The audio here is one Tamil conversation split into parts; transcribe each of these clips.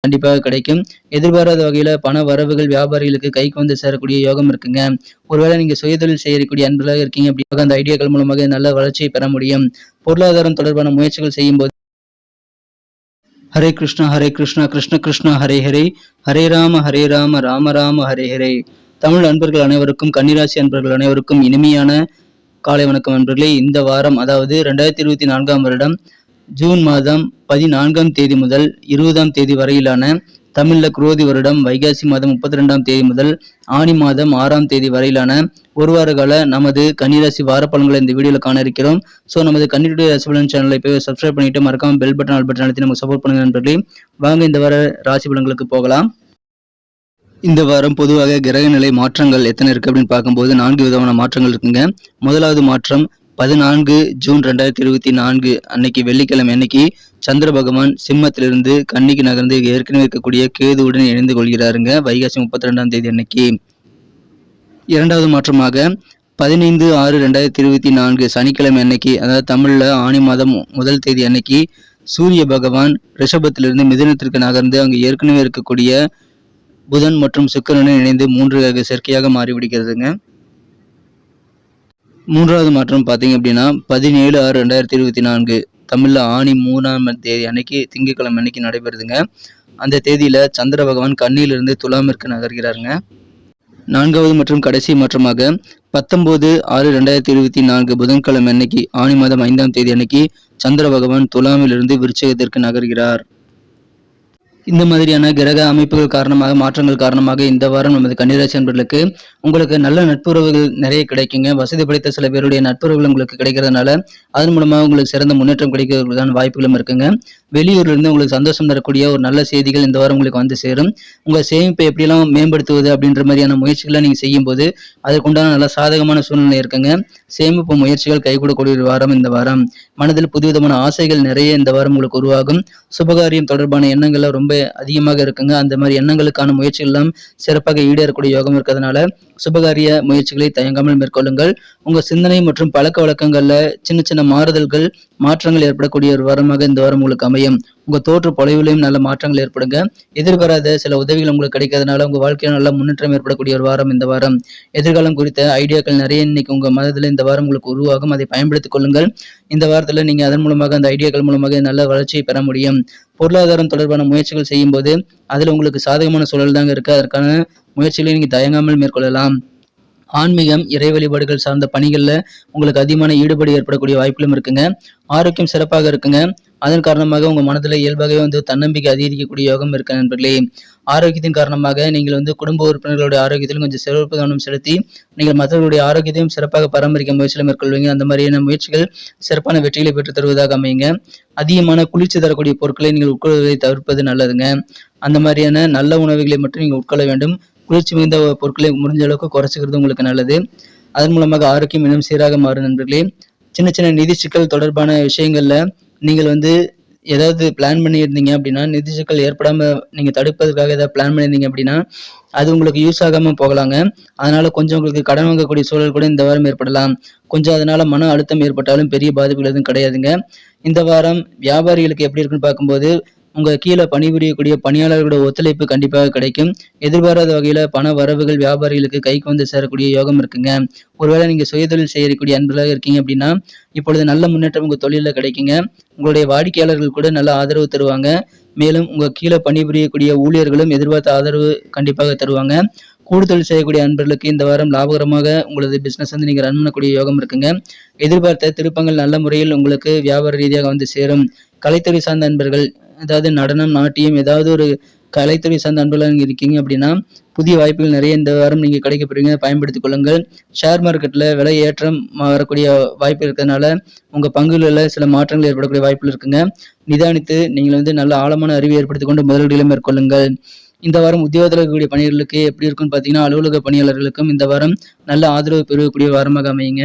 கண்டிப்பாக கிடைக்கும். எதிர்பாராத வகையில பண வரவுகள் வியாபாரிகளுக்கு கைக்கு வந்து சேரக்கூடிய யோகம் இருக்குங்க. ஒருவேளை நீங்க சுயதொழில் செய்யக்கூடிய அன்பர்களாக இருக்கீங்க அப்படின்னா அந்த ஐடியாக்கள் மூலமாக நல்ல வளர்ச்சியை பெற முடியும். பொருளாதாரம் தொடர்பான முயற்சிகள் செய்யும்போது ஹரே கிருஷ்ணா கிருஷ்ண கிருஷ்ணா ஹரே ஹரே, ஹரே ராம ராம ராம ஹரே ஹரே. தமிழ் அன்பர்கள் அனைவருக்கும், கன்னிராசி அன்பர்கள் அனைவருக்கும் இனிமையான காலை வணக்கம் அன்பர்களே. இந்த வாரம், அதாவது 2024ஆம் வருடம் ஜூன் மாதம் 14ஆம் தேதி முதல் 20ஆம் தேதி வரையிலான தமிழ்ல குரோதி வருடம் வைகாசி மாதம் 32ஆம் தேதி முதல் ஆனி மாதம் 6ஆம் தேதி வரையிலான ஒரு வார கால நமது கன்னிராசி வார பலன்களை இந்த வீடியோல காண இருக்கிறோம். ஸோ நமது கன்னிராசி ராசி பலன் சேனலை போய் சப்ஸ்கிரைப் பண்ணிட்டு மறக்காம பெல் பட்டன் ஆல் பட்டன் அழுத்தி நமக்கு சப்போர்ட் பண்ணுங்க நண்பர்களே. வாங்க இந்த வார ராசி பலன்களுக்கு போகலாம். இந்த வாரம் பொதுவாக கிரக நிலை மாற்றங்கள் எத்தனை இருக்கு அப்படின்னு பார்க்கும்போது 4 விதமான மாற்றங்கள் இருக்குங்க. முதலாவது மாற்றம் 14 ஜூன் 2024 அன்னைக்கு வெள்ளிக்கிழமை அன்னைக்கு சந்திர பகவான் சிம்மத்திலிருந்து கன்னிக்கு நகர்ந்து ஏற்கனவே இருக்கக்கூடிய கேதுவுடன் இணைந்து கொள்கிறாருங்க வைகாசி 32ஆம் தேதி அன்னைக்கு. இரண்டாவது மாற்றமாக 15/6/2024 சனிக்கிழமை அன்னைக்கு, அதாவது தமிழ்ல ஆனி மாதம் 1 தேதி அன்னைக்கு சூரிய பகவான் ரிஷபத்திலிருந்து மிதுனத்திற்கு நகர்ந்து அங்கு ஏற்கனவே இருக்கக்கூடிய புதன் மற்றும் சுக்கிரனுடன் இணைந்து 3 கிரக சேர்க்கையாக மாறிவிடுகிறதுங்க. மூன்றாவது மாற்றம் பார்த்தீங்க அப்படின்னா 17/6/2024 தமிழ்ல ஆனி 3ஆம் தேதி அன்னைக்கு திங்கட்கிழமை அன்னைக்கு நடைபெறுதுங்க. அந்த தேதியில சந்திர பகவான் கன்னியிலிருந்து துலாமிற்கு நகர்கிறாருங்க. நான்காவது மற்றும் கடைசி மாற்றமாக 19/6/2024 புதன்கிழமை அன்னைக்கு ஆனி மாதம் 5ஆம் தேதி அன்னைக்கு சந்திர பகவான் துலாமிலிருந்து விருச்சிகத்திற்கு நகர்கிறார். இந்த மாதிரியான கிரக அமைப்புகள் காரணமாக, மாற்றங்கள் காரணமாக இந்த வாரம் நமது கன்னிராசி அன்பர்களுக்கு உங்களுக்கு நல்ல நட்புறவுகள் நிறைய கிடைக்குங்க. வசதி படைத்த சில பேருடைய நட்புறவுகள் உங்களுக்கு கிடைக்கிறதுனால அதன் மூலமாக உங்களுக்கு சிறந்த முன்னேற்றம் கிடைக்கிறதுக்கான வாய்ப்புகளும் இருக்குங்க. வெளியூர்ல இருந்து உங்களுக்கு சந்தோஷம் தரக்கூடிய ஒரு நல்ல செய்திகள் இந்த வாரம் உங்களுக்கு வந்து சேரும். உங்க சேமிப்பை எப்படியெல்லாம் மேம்படுத்துவது அப்படின்ற மாதிரியான முயற்சிகளை நீங்க செய்யும் போது அதற்குண்டான நல்ல சாதகமான சூழ்நிலை இருக்குங்க. சேமிப்பு முயற்சிகள் கைகூடக்கூடிய ஒரு வாரம் இந்த வாரம். மனதில் புதுவிதமான ஆசைகள் நிறைய இந்த வாரம் உங்களுக்கு உருவாகும். சுபகாரியம் தொடர்பான எண்ணங்கள்ல ரொம்ப அதிகமாக இருக்குங்க. அந்த மாதிரி எண்ணங்களுக்கான முயற்சிகள் எல்லாம் சிறப்பாக ஈடேறக்கூடிய யோகம் இருக்கிறதுனால சுபகாரிய முயற்சிகளை தயங்காமல் மேற்கொள்ளுங்கள். உங்க சிந்தனை மற்றும் பழக்க வழக்கங்கள்ல சின்ன சின்ன மாறுதல்கள், மாற்றங்கள் ஏற்படக்கூடிய ஒரு வாரமாக இந்த வாரம் உங்களுக்கு அமையும். உங்க தோற்று பொலைவிலையும் நல்ல மாற்றங்கள் ஏற்படுங்க. எதிர்பாராத சில உதவிகள் உங்களுக்கு கிடைக்கிறதுனால உங்க வாழ்க்கையில நல்ல முன்னேற்றம் ஏற்படக்கூடிய ஒரு வாரம் இந்த வாரம். எதிர்காலம் குறித்த ஐடியாக்கள் நிறைய இன்னைக்கு உங்க மனதில் இந்த வாரம் உங்களுக்கு உருவாகும். அதை பயன்படுத்திக் கொள்ளுங்கள். இந்த வாரத்துல நீங்க அதன் மூலமாக, அந்த ஐடியாக்கள் மூலமாக நல்ல வளர்ச்சியை பெற முடியும். பொருளாதாரம் தொடர்பான முயற்சிகள் செய்யும் போது அதுல உங்களுக்கு சாதகமான சூழல் தாங்க இருக்கு. அதற்கான முயற்சிகளை நீங்க தயங்காமல் மேற்கொள்ளலாம். ஆன்மீகம், இறை வழிபாடுகள் சார்ந்த பணிகள்ல உங்களுக்கு அதிகமான ஈடுபாடு ஏற்படக்கூடிய வாய்ப்புகளும் இருக்குங்க. ஆரோக்கியம் சிறப்பாக இருக்குங்க. அதன் காரணமாக உங்க மனதில் இயல்பாகவே தன்னம்பிக்கை அதிகரிக்கக்கூடிய யோகம் இருக்கு நண்பர்களே. ஆரோக்கியத்தின் காரணமாக நீங்கள் குடும்ப உறுப்பினர்களுடைய ஆரோக்கியத்திலும் கொஞ்சம் சிறப்பு கவனம் செலுத்தி நீங்கள் மற்றவர்களுடைய ஆரோக்கியத்தையும் சிறப்பாக பராமரிக்க முயற்சிகளை மேற்கொள்வீங்க. அந்த மாதிரியான முயற்சிகள் சிறப்பான வெற்றிகளை பெற்று தருவதாக அமையுங்க. அதிகமான குளிர்ச்சி தரக்கூடிய பொருட்களை நீங்கள் உட்கொள்வதை தவிர்ப்பது நல்லதுங்க. அந்த மாதிரியான நல்ல உணவுகளை மட்டும் நீங்கள் உட்கொள்ள வேண்டும். குளிர்ச்சி மிகுந்த பொருட்களை முடிஞ்ச அளவுக்கு குறைச்சிக்கிறது உங்களுக்கு நல்லது. அதன் மூலமாக ஆரோக்கியம் இன்னும் சீராக மாறும் நண்பர்களே. சின்ன சின்ன நிதி சிக்கல் தொடர்பான விஷயங்கள்ல நீங்கள் ஏதாவது பிளான் பண்ணியிருந்தீங்க அப்படின்னா, நிதி சிக்கல் ஏற்படாம நீங்க தடுப்பதற்காக ஏதாவது பிளான் பண்ணியிருந்தீங்க அப்படின்னா அது உங்களுக்கு யூஸ் ஆகாம போகலாங்க. அதனால கொஞ்சம் உங்களுக்கு கடன் வாங்கக்கூடிய சூழல் கூட இந்த வாரம் ஏற்படலாம். கொஞ்சம் அதனால மன அழுத்தம் ஏற்பட்டாலும் பெரிய பாதிப்புகள் எதுவும் கிடையாதுங்க. இந்த வாரம் வியாபாரிகளுக்கு எப்படி இருக்குன்னு பார்க்கும்போது உங்க கீழே பணிபுரியக்கூடிய பணியாளர்களோட ஒத்துழைப்பு கண்டிப்பாக கிடைக்கும். எதிர்பாராத வகையில பண வரவுகள் வியாபாரிகளுக்கு கைக்கு வந்து சேரக்கூடிய யோகம் இருக்குங்க. ஒருவேளை நீங்க சுயதொழில் செய்யக்கூடிய அன்பர்களாக இருக்கீங்க அப்படின்னா இப்பொழுது நல்ல முன்னேற்றம் உங்க தொழில கிடைக்குங்க. உங்களுடைய வாடிக்கையாளர்கள் கூட நல்ல ஆதரவு தருவாங்க. மேலும் உங்க கீழே பணிபுரியக்கூடிய ஊழியர்களும் எதிர்பார்த்த ஆதரவு கண்டிப்பாக தருவாங்க. கூடுதல் செய்யக்கூடிய அன்பர்களுக்கு இந்த வாரம் லாபகரமாக உங்களது பிசினஸ் நீங்க ரன் பண்ணக்கூடிய யோகம் இருக்குங்க. எதிர்பார்த்த திருப்பங்கள் நல்ல முறையில் உங்களுக்கு வியாபார ரீதியாக வந்து சேரும். கலைத்துறை சார்ந்த அன்பர்கள், அதாவது நடனம், நாட்டியம், ஏதாவது ஒரு கலைத்துறை சார்ந்த அன்பர்களாக இருக்கீங்க அப்படின்னா புதிய வாய்ப்புகள் நிறைய இந்த வாரம் நீங்க கிடைக்க போறீங்க. பயன்படுத்திக் கொள்ளுங்கள். ஷேர் மார்க்கெட்ல விலை ஏற்றம் வரக்கூடிய வாய்ப்பு இருக்கிறதுனால உங்க பங்குகளில் சில மாற்றங்கள் ஏற்படக்கூடிய வாய்ப்புகள் இருக்குங்க. நிதானித்து நீங்கள் நல்ல ஆழமான அறிவை ஏற்படுத்திக் கொண்டு முதலீடுகளை மேற்கொள்ளுங்கள். இந்த வாரம் உத்தியோகத்தில் இருக்கக்கூடிய பணியாளர்களுக்கு எப்படி இருக்குன்னு பார்த்தீங்கன்னா, அலுவலக பணியாளர்களுக்கும் இந்த வாரம் நல்ல ஆதரவு பெறக்கூடிய வாரமாக அமையுங்க.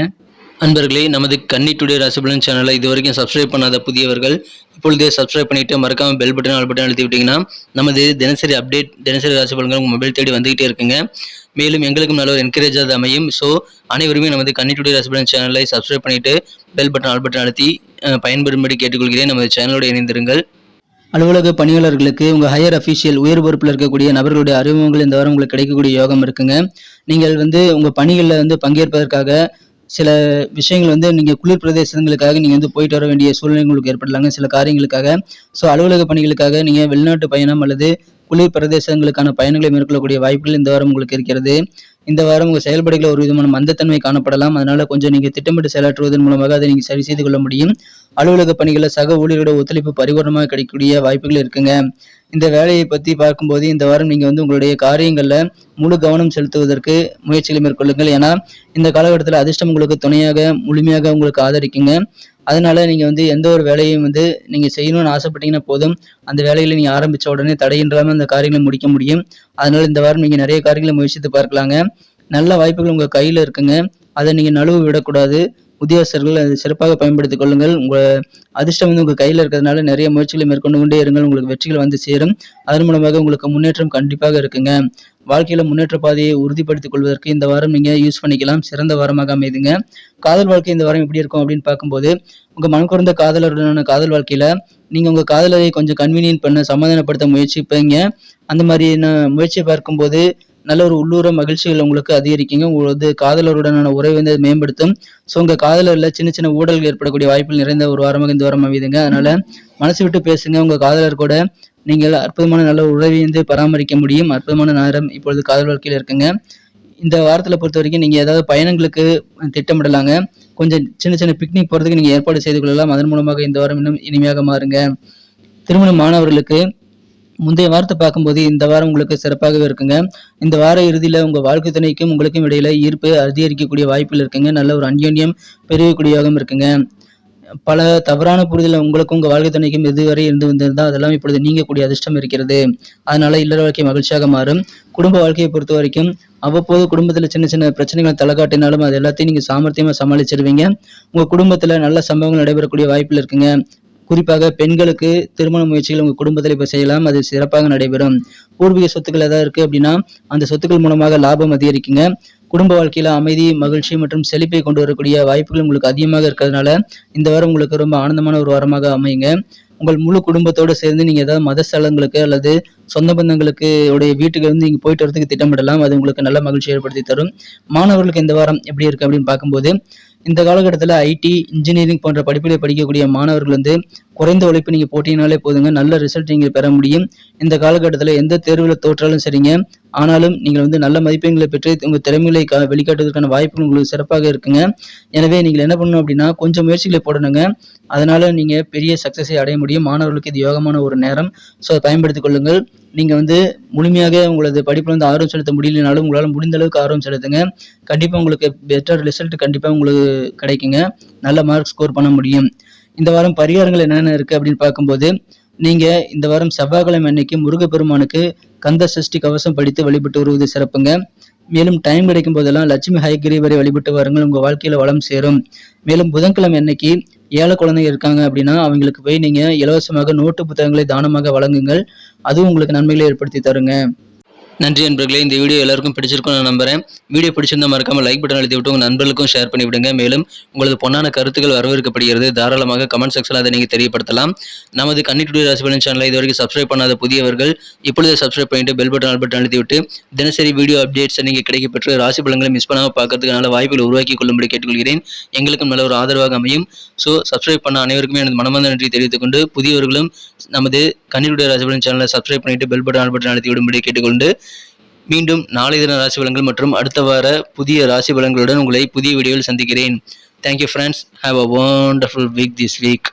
அன்பர்களே, நமது கன்னி டுடே ராசிபலன் சேனலை இதுவரைக்கும் சப்ஸ்கிரைப் பண்ணாத புதியவர்கள் இப்பொழுதே சப்ஸ்கிரைப் பண்ணிட்டு மறக்காம பெல் பட்டன் ஆல் பட்டன் அழுத்தி விட்டீங்கன்னா நமது தினசரி அப்டேட், தினசரி ராசிபலன்கள் உங்கள் மொபைல் தேடி வந்துகிட்டே இருக்குங்க. மேலும் எங்களுக்கும் நல்ல ஒரு என்கரேஜாக அமையும். ஸோ அனைவருமே நமது கன்னி டுடே ராசிபலன் சேனலை சப்ஸ்கிரைப் பண்ணிட்டு பெல் பட்டன் ஆல் பட்டன் அழுத்தி பயன்பெறும்படி கேட்டுக்கொள்கிறேன். நமது சேனலோடு இணைந்திருங்கள். அலுவலக பணியாளர்களுக்கு உங்கள் ஹையர் அஃபீஷியல் உயர் பொறுப்பில் இருக்கக்கூடிய நபர்களுடைய அறிமுகங்கள் இந்த வாரம் உங்களுக்கு கிடைக்கக்கூடிய யோகம் இருக்குங்க. நீங்கள் உங்கள் பணிகளில் பங்கேற்பதற்காக சில விஷயங்கள் நீங்கள் குளிர் பிரதேசங்களுக்காக நீங்கள் போயிட்டு வர வேண்டிய சூழ்நிலை உங்களுக்கு ஏற்படலாங்க சில காரியங்களுக்காக. ஸோ அலுவலக பணிகளுக்காக நீங்கள் வெளிநாட்டு பயணம் அல்லது குளிர் பிரதேசங்களுக்கான பயணங்களை மேற்கொள்ளக்கூடிய வாய்ப்புகள் இந்த வாரம் உங்களுக்கு இருக்கிறது. இந்த வாரம் உங்கள் செயல்பாடுகளில் ஒரு விதமான மந்தத்தன்மை காணப்படலாம். அதனால கொஞ்சம் நீங்கள் திட்டமிட்டு செயலாற்றுவதன் மூலமாக அதை நீங்கள் சரி செய்து கொள்ள முடியும். அலுவலக பணிகளில் சக ஊழியரோட ஒத்துழைப்பு பரிபூர்ணமாக கிடைக்கக்கூடிய வாய்ப்புகள் இருக்குங்க. இந்த வேலையை பற்றி பார்க்கும்போது இந்த வாரம் நீங்கள் உங்களுடைய காரியங்களில் முழு கவனம் செலுத்துவதற்கு முயற்சிகளை மேற்கொள்ளுங்கள். ஏன்னா இந்த காலகட்டத்தில் அதிர்ஷ்டம் உங்களுக்கு துணையாக முழுமையாக உங்களுக்கு ஆதரிக்குங்க. அதனால நீங்கள் எந்த ஒரு வேலையும் நீங்கள் செய்யணும்னு ஆசைப்பட்டீங்கன்னா போதும், அந்த வேலைகளை நீங்கள் ஆரம்பித்த உடனே தடையின்றாமல் அந்த காரியங்களை முடிக்க முடியும். அதனால இந்த வாரம் நீங்கள் நிறைய காரியங்களை முயற்சித்து பார்க்கலாங்க. நல்ல வாய்ப்புகள் உங்கள் கையில் இருக்குங்க. அதை நீங்கள் நழுவ விடக்கூடாது. உத்தியோகஸ்தர்கள் அதை சிறப்பாக பயன்படுத்திக் கொள்ளுங்கள். உங்கள் அதிர்ஷ்டம் உங்கள் கையில் இருக்கிறதுனால நிறைய முயற்சிகளை மேற்கொண்டு கொண்டே இருங்கள். உங்களுக்கு வெற்றிகள் சேரும். அதன் மூலமாக உங்களுக்கு முன்னேற்றம் கண்டிப்பாக இருக்குங்க. வாழ்க்கையில் முன்னேற்ற பாதையை உறுதிப்படுத்திக் கொள்வதற்கு இந்த வாரம் நீங்கள் யூஸ் பண்ணிக்கலாம். சிறந்த வாரமாக அமைதுங்க. காதல் வாழ்க்கை இந்த வாரம் எப்படி இருக்கும் அப்படின்னு பார்க்கும்போது, உங்கள் மனம் குறைந்த காதலருடனான காதல் வாழ்க்கையில் நீங்கள் உங்கள் காதலரை கொஞ்சம் கன்வீனியன்ட் பண்ண சமாதானப்படுத்த முயற்சிப்பீங்க. அந்த மாதிரியான முயற்சியை பார்க்கும்போது நல்ல ஒரு உள்ளூர மகிழ்ச்சிகள் உங்களுக்கு அதிகரிக்குங்க. உங்களது காதலருடனான உறவை மேம்படுத்தும். ஸோ உங்கள் காதலரில் சின்ன சின்ன ஊழல்கள் ஏற்படக்கூடிய வாய்ப்புகள் நிறைந்த ஒரு வாரமாக இந்த வாரம் அமைதுங்க. அதனால மனசு விட்டு பேசுங்க. உங்கள் காதலர் கூட நீங்கள் அற்புதமான நல்ல உறவை பராமரிக்க முடியும். அற்புதமான நேரம் இப்பொழுது காதல் வாழ்க்கையில் இருக்குங்க. இந்த வாரத்தில் பொறுத்த வரைக்கும் நீங்கள் ஏதாவது பயணங்களுக்கு திட்டமிடலாங்க. கொஞ்சம் சின்ன சின்ன பிக்னிக் போகிறதுக்கு நீங்கள் ஏற்பாடு செய்து கொள்ளலாம். அதன் மூலமாக இந்த வாரம் இன்னும் இனிமையாக மாறுங்க. திருமண மாணவர்களுக்கு முந்தைய வாரத்தை பார்க்கும்போது இந்த வாரம் உங்களுக்கு சிறப்பாகவே இருக்குங்க. இந்த வார இறுதியில் உங்கள் வாழ்க்கை துணைக்கும் உங்களுக்கும் இடையில ஈர்ப்பு அதிகரிக்கக்கூடிய வாய்ப்புகள் இருக்குங்க. நல்ல ஒரு அந்யோன்யம் பெருகக்கூடிய யோகம் இருக்குங்க. பல தவறான புரிதல் உங்களுக்கும் உங்கள் வாழ்க்கை துணைக்கும் இதுவரை இருந்து வந்திருந்தால் அதெல்லாம் இப்பொழுது நீங்கக்கூடிய அதிர்ஷ்டம் இருக்கிறது. அதனால இல்லற வாழ்க்கை மகிழ்ச்சியாக மாறும். குடும்ப வாழ்க்கையை பொறுத்த வரைக்கும் அவ்வப்போது குடும்பத்தில் சின்ன சின்ன பிரச்சனைகளை தலைக்காட்டினாலும் அது எல்லாத்தையும் நீங்கள் சாமர்த்தியமாக சமாளிச்சிருவீங்க. உங்கள் குடும்பத்தில் நல்ல சம்பவங்கள் நடைபெறக்கூடிய வாய்ப்புகள் இருக்குங்க. குறிப்பாக பெண்களுக்கு திருமண முயற்சிகள் உங்கள் குடும்பத்தில் இப்போ செய்யலாம். அது சிறப்பாக நடைபெறும். பூர்வீக சொத்துக்கள் ஏதாவது இருக்குது அப்படின்னா அந்த சொத்துக்கள் மூலமாக லாபம் அதிகரிக்குங்க. குடும்ப வாழ்க்கையில் அமைதி, மகிழ்ச்சி மற்றும் செழிப்பை கொண்டு வரக்கூடிய வாய்ப்புகள் உங்களுக்கு அதிகமாக இருக்கிறதுனால இந்த வாரம் உங்களுக்கு ரொம்ப ஆனந்தமான ஒரு வாரமாக அமையுங்க. உங்கள் முழு குடும்பத்தோடு சேர்ந்து நீங்கள் ஏதாவது மத ஸ்தலங்களுக்கு அல்லது சொந்த பந்தங்களுக்கு உடைய வீட்டுக்கு நீங்கள் போயிட்டு வரதுக்கு திட்டமிடலாம். அது உங்களுக்கு நல்ல மகிழ்ச்சி ஏற்படுத்தி தரும். மாணவர்களுக்கு இந்த வாரம் எப்படி இருக்குது அப்படின்னு பார்க்கும்போது, இந்த காலகட்டத்தில் ஐடி, இன்ஜினியரிங் போன்ற படிப்புகளை படிக்கக்கூடிய மாணவர்கள் குறைந்த உழைப்பு நீங்கள் போட்டினாலே போதுங்க, நல்ல ரிசல்ட் நீங்கள் பெற முடியும். இந்த காலகட்டத்தில் எந்த தேர்வில் தோற்றாலும் சரிங்க, ஆனாலும் நீங்கள் நல்ல மதிப்பெண்களை பெற்று உங்கள் திறமைகளை வெளிக்காட்டுவதற்கான வாய்ப்புகள் உங்களுக்கு சிறப்பாக இருக்குங்க. எனவே நீங்கள் என்ன பண்ணணும் அப்படின்னா கொஞ்சம் முயற்சிகளை போடணுங்க. அதனால நீங்கள் பெரிய சக்ஸஸை அடைய முடியும். மாணவர்களுக்கு இது யோகமான ஒரு நேரம். ஸோ அதை பயன்படுத்திக் கொள்ளுங்கள். நீங்கள் முழுமையாக உங்களது படிப்பில் ஆர்வம் செலுத்த முடியலனாலும் உங்களால் முடிந்த அளவுக்கு ஆர்வம் செலுத்துங்க. கண்டிப்பாக உங்களுக்கு பெட்டர் ரிசல்ட் கண்டிப்பாக உங்களுக்கு கிடைக்குங்க. நல்ல மார்க் ஸ்கோர் பண்ண முடியும். இந்த வாரம் பரிகாரங்கள் என்னென்ன இருக்குது அப்படின்னு பார்க்கும்போது, நீங்கள் இந்த வாரம் செவ்வாய்க்கிழமை அன்னைக்கு முருகப்பெருமானுக்கு கந்த சஷ்டி கவசம் படித்து வழிபட்டு வருவது சிறப்புங்க. மேலும் டைம் கிடைக்கும் போதெல்லாம் லட்சுமி ஹயக்கிரீவரை வழிபட்டு வாருங்கள். உங்கள் வாழ்க்கையில் வளம் சேரும். மேலும் புதன்கிழமை அன்னைக்கு ஏழை குழந்தைங்க இருக்காங்க அப்படின்னா அவங்களுக்கு போய் நீங்கள் இலவசமாக நோட்டு புத்தகங்களை தானமாக வழங்குங்கள். அதுவும் உங்களுக்கு நன்மைகளை ஏற்படுத்தி தருங்க. நன்றி நண்பர்களே. இந்த வீடியோ எல்லாருக்கும் பிடிச்சிருக்கும் நான் நம்புறேன். வீடியோ பிடிச்சிருந்தா மறக்காம லைக் பட்டன் அழுத்தி விட்டு உங்கள் நண்பர்களுக்கும் ஷேர் பண்ணி விடுங்க. மேலும் உங்களது பொன்னான கருத்துக்கள் வரவேற்கப்படுகிறது. தாராளமாக கமெண்ட் செக்ஷனில் அதை நீங்கள் தெரியப்படுத்தலாம். நமது கன்னி டுடே ராசி பலன் சேனலை இது வரைக்கும் சப்ஸ்கிரைப் பண்ணாத புதியவர்கள் இப்பொழுதே சப்ஸ்கிரைப் பண்ணிட்டு பெல் பட்டன் ஆல் பட்டன் அழுத்தி விட்டு தினசரி வீடியோ அப்டேட்ஸை நீங்கள் கிடைக்கப்பெற்று ராசி பலன்களை மிஸ் பண்ணாமல் பார்க்கறதுக்கு நல்ல வாய்ப்புகளை உருவாக்கி கொள்ளும்படி கேட்டுக்கொள்கிறேன். எங்களுக்கும் நல்ல ஒரு ஆதரவாக அமையும். ஸோ சப்ஸ்கிரைப் பண்ண அனைவருக்குமே எனது மனமார்ந்த நன்றி தெரிவித்துக் கொண்டு, புதியவர்களும் நமது கன்னி டுடே ராசி பலன் சேனலை சப்ஸ்கிரைப் பண்ணிட்டு பெல் பட்டன் ஆல் பட்டன் அழுத்தி விடும்படி கேட்டுக்கொண்டு, மீண்டும் நாளை தின ராசி பலன்கள் மற்றும் அடுத்த வார புதிய ராசி பலன்களுடன் உங்களை புதிய வீடியோவில் சந்திக்கிறேன். Thank you friends. Have a wonderful week this week.